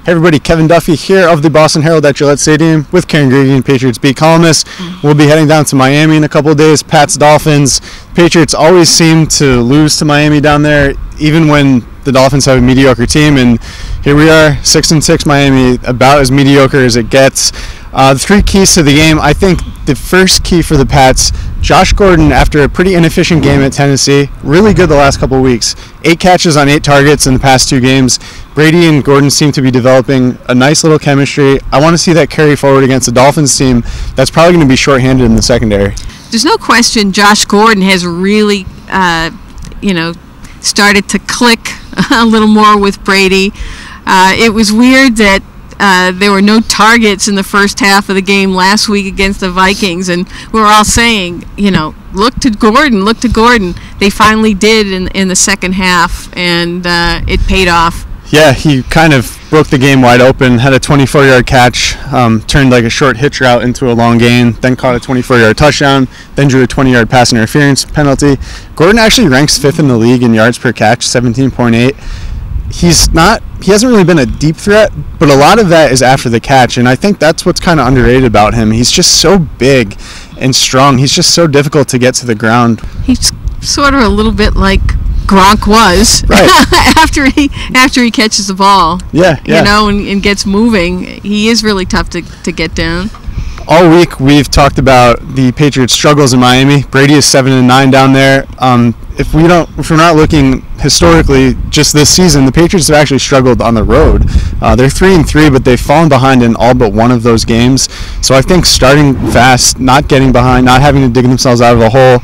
Hey everybody, Kevin Duffy here of the Boston Herald at Gillette Stadium with Karen Gregan, Patriots beat columnist. We'll be heading down to Miami in a couple of days. Pats Dolphins. Patriots always seem to lose to Miami down there, even when the Dolphins have a mediocre team. And here we are, 6-6 Miami, about as mediocre as it gets. The three keys to the game. I think the first key for the Pats, Josh Gordon, after a pretty inefficient game at Tennessee, really good the last couple of weeks. 8 catches on 8 targets in the past 2 games. Brady and Gordon seem to be developing a nice little chemistry. I want to see that carry forward against the Dolphins team that's probably going to be shorthanded in the secondary. There's no question Josh Gordon has really, started to click a little more with Brady. It was weird that there were no targets in the first half of the game last week against the Vikings, and we were all saying, look to Gordon, look to Gordon. They finally did in the second half, and it paid off. Yeah, he kind of broke the game wide open, had a 24-yard catch, turned like a short hitch route into a long gain, then caught a 24-yard touchdown, then drew a 20-yard pass interference penalty. Gordon actually ranks 5th in the league in yards per catch, 17.8. He hasn't really been a deep threat, but a lot of that is after the catch, and I think that's what's kind of underrated about him. He's just so big and strong. He's just so difficult to get to the ground. He's sort of a little bit like Gronk was, right. after he catches the ball. Yeah. And gets moving. He is really tough to get down. All week we've talked about the Patriots' struggles in Miami. Brady is 7-9 down there. If we're not looking historically just this season, the Patriots have actually struggled on the road. They're 3-3, but they've fallen behind in all but one of those games. So I think starting fast, not getting behind, not having to dig themselves out of a hole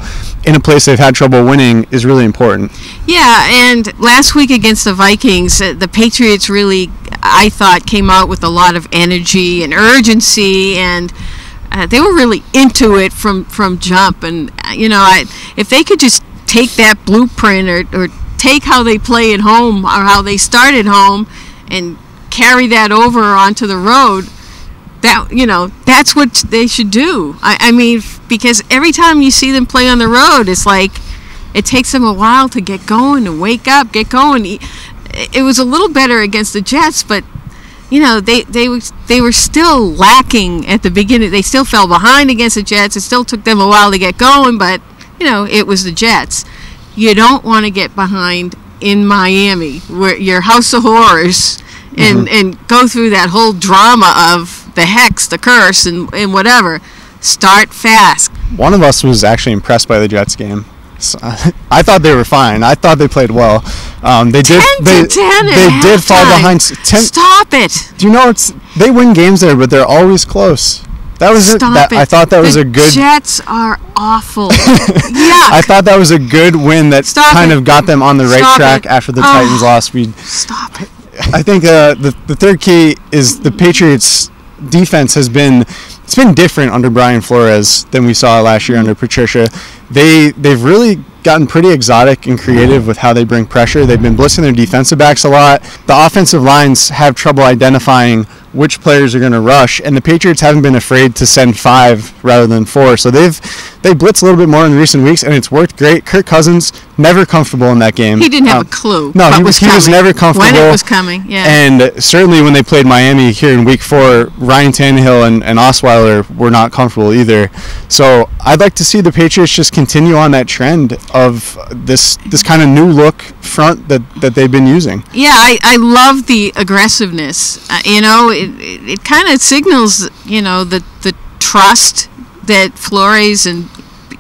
in a place they've had trouble winning is really important. Yeah, and last week against the Vikings, the Patriots really, I thought, came out with a lot of energy and urgency, and they were really into it from jump. And if they could just take that blueprint or take how they play at home or how they start at home and carry that over onto the road, that's what they should do. I mean, because every time you see them play on the road, it's like it takes them a while to get going and wake up, get going. It was a little better against the Jets, but they were still lacking at the beginning. They still fell behind against the Jets. It still took them a while to get going, but it was the Jets. You don't want to get behind in Miami, where your house of horrors, and go through that whole drama of the hex, the curse, and whatever. Start fast. One of us was actually impressed by the Jets game. So, I thought they were fine. I thought they played well. They did fall behind. Stop it. Do you know they win games there, but they're always close. That was it. I thought that was a good. Jets are awful. I thought that was a good win that kind of got them on the right track after the Titans lost. Stop it. I think the third key is the Patriots' defense has been different under Brian Flores than we saw last year under Patricia. They've really gotten pretty exotic and creative with how they bring pressure. They've been blitzing their defensive backs a lot. The offensive lines have trouble identifying which players are going to rush, and the Patriots haven't been afraid to send 5 rather than 4. So they blitzed a little bit more in recent weeks, and it's worked great. Kirk Cousins, never comfortable in that game. He didn't have a clue. No, he was never comfortable. When it was coming, yeah. And certainly when they played Miami here in Week 4, Ryan Tannehill and Osweiler were not comfortable either. So I'd like to see the Patriots just continue on that trend of this kind of new look front that they've been using. Yeah, I love the aggressiveness. It kind of signals, the trust that Flores and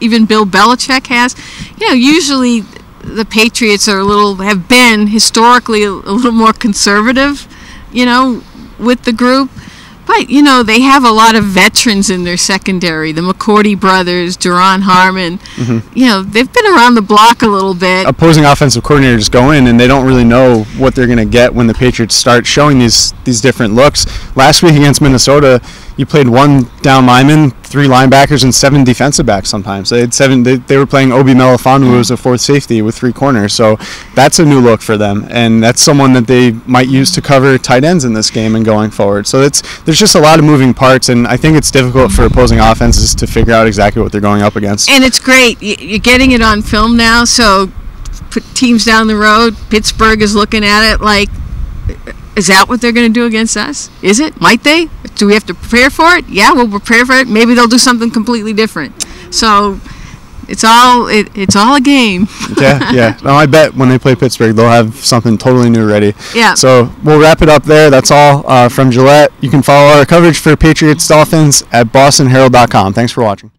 even Bill Belichick has. Usually the Patriots have been historically a little more conservative, with the group. But, they have a lot of veterans in their secondary. The McCourty brothers, Duron Harmon. They've been around the block a little bit. Opposing offensive coordinators go in, and they don't really know what they're going to get when the Patriots start showing these different looks. Last week against Minnesota, you played 1 down lineman, 3 linebackers, and 7 defensive backs sometimes. They had 7. They were playing Obi Melifonwu, who was a 4th safety with 3 corners. So that's a new look for them, and that's someone that they might use to cover tight ends in this game and going forward. So there's just a lot of moving parts, and I think it's difficult for opposing offenses to figure out exactly what they're going up against. And it's great. You're getting it on film now, so teams down the road, Pittsburgh is looking at it like, Is that what they're going to do against us? Is it? Might they? Do we have to prepare for it? Yeah, we'll prepare for it. Maybe they'll do something completely different. So it's all a game. Yeah. No, I bet when they play Pittsburgh, they'll have something totally new ready. Yeah. So we'll wrap it up there. That's all from Gillette. You can follow our coverage for Patriots Dolphins at bostonherald.com. Thanks for watching.